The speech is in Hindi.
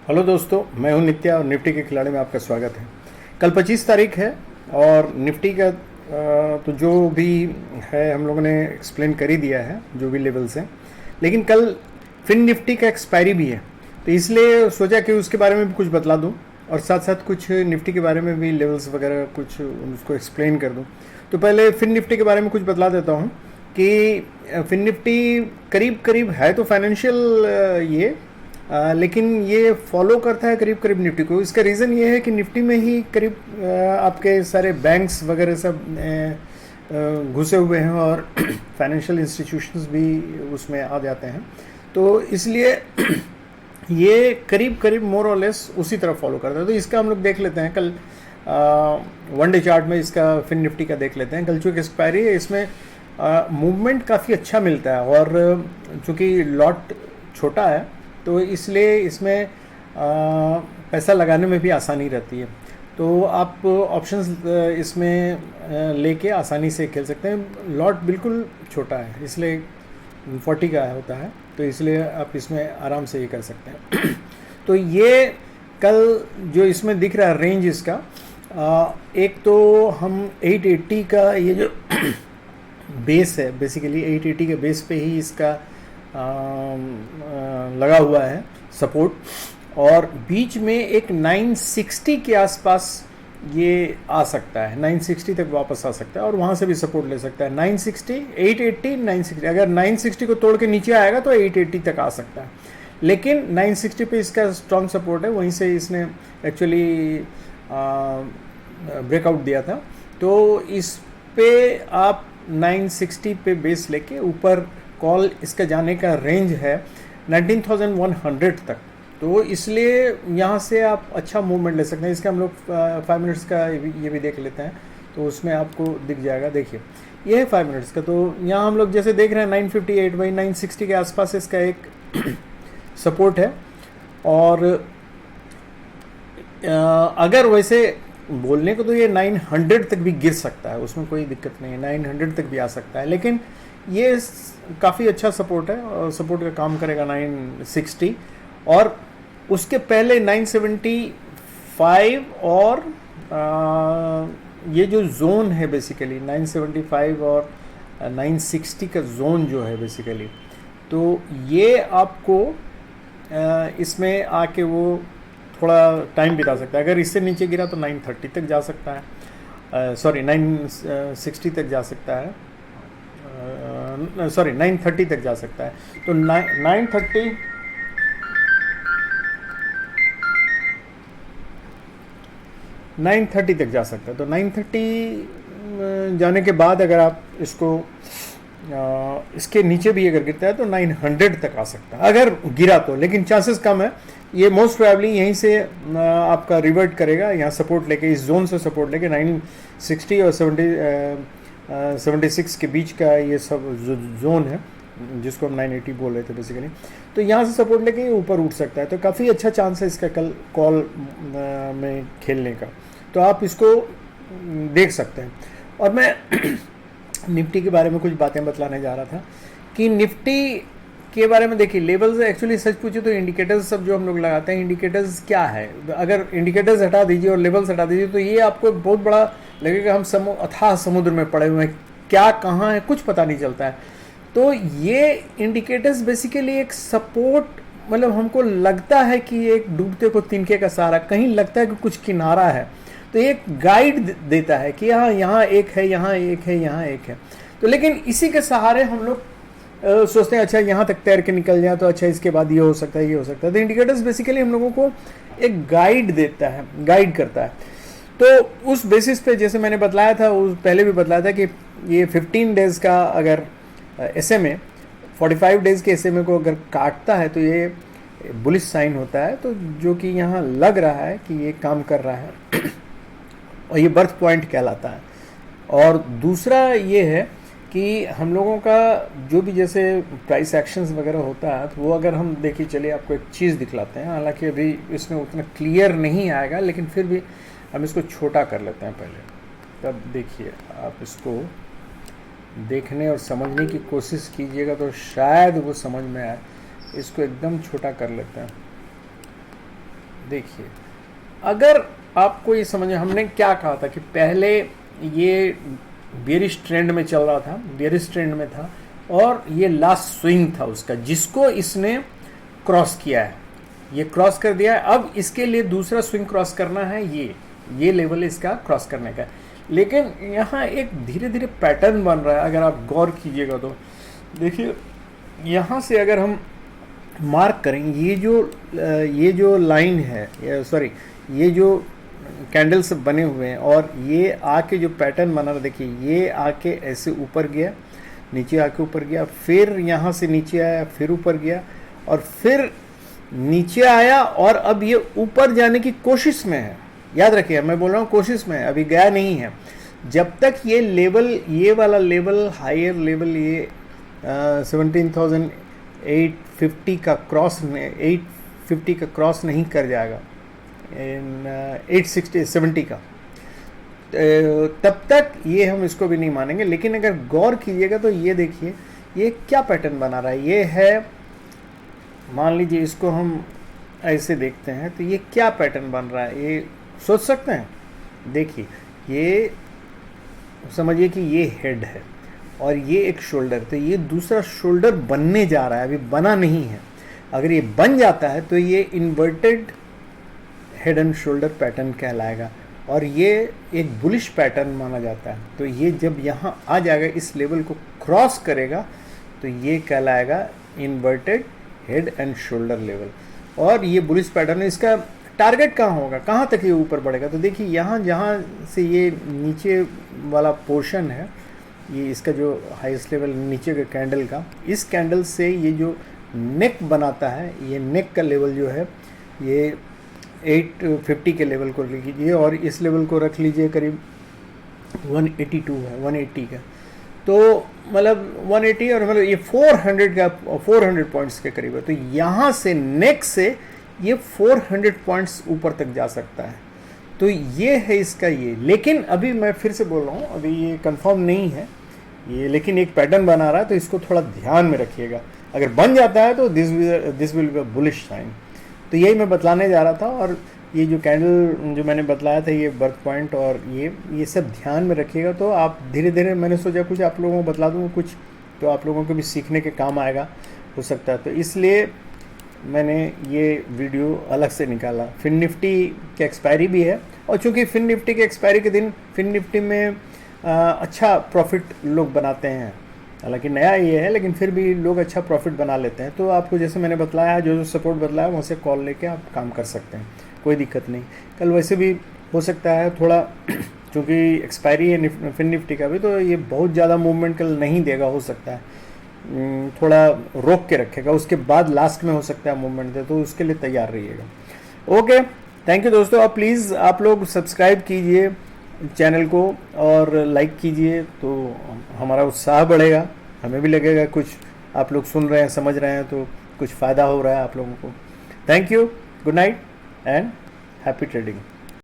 हेलो दोस्तों, मैं हूं नित्या और निफ्टी के खिलाड़ी में आपका स्वागत है। कल 25 तारीख है और निफ्टी का तो जो भी है हम लोगों ने एक्सप्लेन कर ही दिया है, जो भी लेवल्स हैं। लेकिन कल फिन निफ्टी का एक्सपायरी भी है, तो इसलिए सोचा कि उसके बारे में भी कुछ बतला दूं और साथ साथ कुछ निफ्टी के बारे में भी लेवल्स वगैरह कुछ उसको एक्सप्लेन कर दूं। तो पहले फिन निफ्टी के बारे में कुछ बतला देता हूं कि फिन निफ्टी करीब करीब है तो फाइनेंशियल ये लेकिन ये फॉलो करता है करीब करीब निफ्टी को। इसका रीज़न ये है कि निफ्टी में ही करीब आपके सारे बैंक्स वगैरह सब घुसे हुए हैं और फाइनेंशियल इंस्टीट्यूशंस भी उसमें आ जाते हैं, तो इसलिए ये करीब करीब मोर और लेस उसी तरह फॉलो करता है। तो इसका हम लोग देख लेते हैं कल वन डे चार्ट में, इसका फिन निफ्टी का देख लेते हैं। कल चूँकि एक्सपायरी है, इसमें मूवमेंट काफ़ी अच्छा मिलता है और चूँकि लॉट छोटा है तो इसलिए इसमें पैसा लगाने में भी आसानी रहती है। तो आप ऑप्शंस इसमें लेके आसानी से खेल सकते हैं। लॉट बिल्कुल छोटा है, इसलिए 40 का होता है, तो इसलिए आप इसमें आराम से ये कर सकते हैं। तो ये कल जो इसमें दिख रहा है रेंज इसका, एक तो हम 880 का ये जो बेस है, बेसिकली 880 के बेस पे ही इसका लगा हुआ है सपोर्ट, और बीच में एक 960 के आसपास ये आ सकता है, 960 तक वापस आ सकता है और वहाँ से भी सपोर्ट ले सकता है। 960, 880, 960, अगर 960 को तोड़ के नीचे आएगा तो 880 तक आ सकता है, लेकिन 960 पे इसका स्ट्रॉन्ग सपोर्ट है, वहीं से इसने एक्चुअली ब्रेकआउट दिया था। तो इस पे आप 960 पे बेस लेके ऊपर कॉल, इसका जाने का रेंज है 19,100 तक, तो इसलिए यहाँ से आप अच्छा मूवमेंट ले सकते हैं। इसका हम लोग 5 मिनट्स का ये भी देख लेते हैं, तो उसमें आपको दिख जाएगा। देखिए ये है 5 मिनट्स का, तो यहाँ हम लोग जैसे देख रहे हैं 958 बाई 960 के आसपास इसका एक सपोर्ट है, और अगर वैसे बोलने को तो ये 900 तक भी गिर सकता है, उसमें कोई दिक्कत नहीं है, 900 तक भी आ सकता है, लेकिन ये काफ़ी अच्छा सपोर्ट है और सपोर्ट का काम करेगा 960, और उसके पहले 975 और ये जो जोन है बेसिकली 975 और 960 का जोन जो है बेसिकली, तो ये आपको इसमें आके वो थोड़ा टाइम बिता सकता है। अगर इससे नीचे गिरा तो 930 तक जा सकता है, सॉरी 960 तक जा सकता है, सॉरी 930 तक जा सकता है। तो 930 तक जा सकता है। तो 930 जाने के बाद अगर आप इसको इसके नीचे भी अगर गिरता है तो 900 तक आ सकता है अगर गिरा तो, लेकिन चांसेस कम है। ये मोस्ट प्रोबेबली यहीं से आपका रिवर्ट करेगा, यहाँ सपोर्ट लेके, इस जोन से सपोर्ट लेके 960 और 76 के बीच का ये सब जोन है जिसको हम 980 बोल रहे थे बेसिकली, तो यहाँ से सपोर्ट लेके ये ऊपर उठ सकता है। तो काफ़ी अच्छा चांस है इसका कल कॉल में खेलने का, तो आप इसको देख सकते हैं। और मैं निफ्टी के बारे में कुछ बातें बतलाने जा रहा था कि निफ्टी के बारे में देखिए, लेवल्स एक्चुअली सच पूछे तो इंडिकेटर्स सब जो हम लोग लगाते हैं, इंडिकेटर्स क्या है, अगर इंडिकेटर्स हटा दीजिए और लेवल्स हटा दीजिए तो ये आपको बहुत बड़ा लगेगा हम अथाह समुद्र में पड़े हुए हैं, क्या कहाँ है कुछ पता नहीं चलता है। तो ये इंडिकेटर्स बेसिकली एक सपोर्ट, मतलब हमको लगता है कि एक डूबते को तिनके का सहारा, कहीं लगता है कि कुछ किनारा है, तो एक गाइड देता है कि हाँ यहाँ एक है, यहाँ एक है, यहाँ एक है। तो लेकिन इसी के सहारे हम लोग सोचते हैं अच्छा यहाँ तक तैर के निकल जाए तो अच्छा इसके बाद ये हो सकता है, ये हो सकता है। तो इंडिकेटर्स बेसिकली हम लोगों को एक गाइड देता है, गाइड करता है। तो उस बेसिस पे जैसे मैंने बतलाया था, उस पहले भी बतलाया था कि ये 15 डेज़ का अगर SMA 45 डेज़ के SMA को अगर काटता है तो ये बुलिश साइन होता है, तो जो कि यहाँ लग रहा है कि ये काम कर रहा है और ये बर्थ पॉइंट कहलाता है। और दूसरा ये है कि हम लोगों का जो भी जैसे प्राइस एक्शंस वगैरह होता है, तो वो अगर हम देखिए, चलिए आपको एक चीज़ दिखलाते हैं, हालांकि अभी इसमें उतना क्लियर नहीं आएगा, लेकिन फिर भी हम इसको छोटा कर लेते हैं पहले, तब देखिए आप इसको देखने और समझने की कोशिश कीजिएगा तो शायद वो समझ में आए। इसको एकदम छोटा कर लेते हैं। देखिए, अगर आपको ये समझ, हमने क्या कहा था कि पहले ये बेरिश ट्रेंड में चल रहा था, बेरिश ट्रेंड में था, और ये लास्ट स्विंग था उसका जिसको इसने क्रॉस किया है, ये क्रॉस कर दिया है। अब इसके लिए दूसरा स्विंग क्रॉस करना है, ये लेवल इसका क्रॉस करने का। लेकिन यहाँ एक धीरे धीरे पैटर्न बन रहा है, अगर आप गौर कीजिएगा तो देखिए, यहाँ से अगर हम मार्क करें, ये जो लाइन है, सॉरी, ये जो कैंडल्स बने हुए हैं, और ये आके जो पैटर्न बना रहा, देखिए ये आके ऐसे ऊपर गया, नीचे आके ऊपर गया, फिर यहाँ से नीचे आया, फिर ऊपर गया, और फिर नीचे आया, और अब ये ऊपर जाने की कोशिश में है। याद रखिए, मैं बोल रहा हूँ कोशिश में है, अभी गया नहीं है। जब तक ये लेवल, ये वाला लेवल, हायर लेवल, ये 17,850 का क्रॉस, 850 का क्रॉस नहीं कर जाएगा, 860-70 का, तब तक ये हम इसको भी नहीं मानेंगे। लेकिन अगर गौर कीजिएगा तो ये देखिए, ये क्या पैटर्न बना रहा है। ये है, मान लीजिए इसको हम ऐसे देखते हैं तो ये क्या पैटर्न बन रहा है, ये सोच सकते हैं। देखिए, ये समझिए कि ये हेड है और ये एक शोल्डर, तो ये दूसरा शोल्डर बनने जा रहा है, अभी बना नहीं है। अगर ये बन जाता है तो ये inverted head and shoulder pattern कहलाएगा, और ये एक बुलिश पैटर्न माना जाता है। तो ये जब यहाँ आ जाएगा, इस लेवल को क्रॉस करेगा, तो ये कहलाएगा inverted head and shoulder level, और ये बुलिश पैटर्न है। इसका टारगेट कहाँ होगा, कहाँ तक ये ऊपर बढ़ेगा, तो देखिए यहाँ जहाँ से ये नीचे वाला पोर्शन है, ये इसका जो हाईएस्ट लेवल नीचे का कैंडल का, इस कैंडल से ये जो नेक बनाता है, ये नेक का लेवल जो है, ये 850 के लेवल को लिख लीजिए, और इस लेवल को रख लीजिए करीब 182 है, 180 का, तो मतलब 180, और मतलब ये 400 पॉइंट्स के करीब है। तो यहाँ से नेक से ये 400 पॉइंट्स ऊपर तक जा सकता है। तो ये है इसका ये। लेकिन अभी मैं फिर से बोल रहा हूँ, अभी ये कंफर्म नहीं है ये, लेकिन एक पैटर्न बना रहा है, तो इसको थोड़ा ध्यान में रखिएगा। अगर बन जाता है तो this will be bullish sign. तो यही मैं बतलाने जा रहा था, और ये जो कैंडल जो मैंने बतलाया था, ये बर्थ पॉइंट, और ये सब ध्यान में रखिएगा। तो आप धीरे धीरे, मैंने सोचा कुछ आप लोगों को बतला दूँगा, कुछ तो आप लोगों को भी सीखने के काम आएगा, हो सकता है। तो इसलिए मैंने ये वीडियो अलग से निकाला। फिन निफ्टी की एक्सपायरी भी है, और चूंकि फिन निफ्टी के एक्सपायरी के दिन फिन निफ्टी में अच्छा प्रॉफिट लोग बनाते हैं, हालांकि नया ये है, लेकिन फिर भी लोग अच्छा प्रॉफिट बना लेते हैं। तो आपको जैसे मैंने बतलाया, जो सपोर्ट बतलाया, वहाँ से कॉल लेके आप काम कर सकते हैं, कोई दिक्कत नहीं। कल वैसे भी हो सकता है थोड़ा, चूँकि एक्सपायरी है फिन निफ्टी का भी, तो ये बहुत ज़्यादा मूवमेंट कल नहीं देगा, हो सकता है थोड़ा रोक के रखेगा, उसके बाद लास्ट में हो सकता है मूवमेंट दे, तो उसके लिए तैयार रहिएगा। ओके, थैंक यू दोस्तों। अब प्लीज़ आप लोग सब्सक्राइब कीजिए चैनल को और लाइक कीजिए, तो हमारा उत्साह बढ़ेगा, हमें भी लगेगा कुछ आप लोग सुन रहे हैं, समझ रहे हैं, तो कुछ फ़ायदा हो रहा है आप लोगों को। Thank you, good night and happy trading.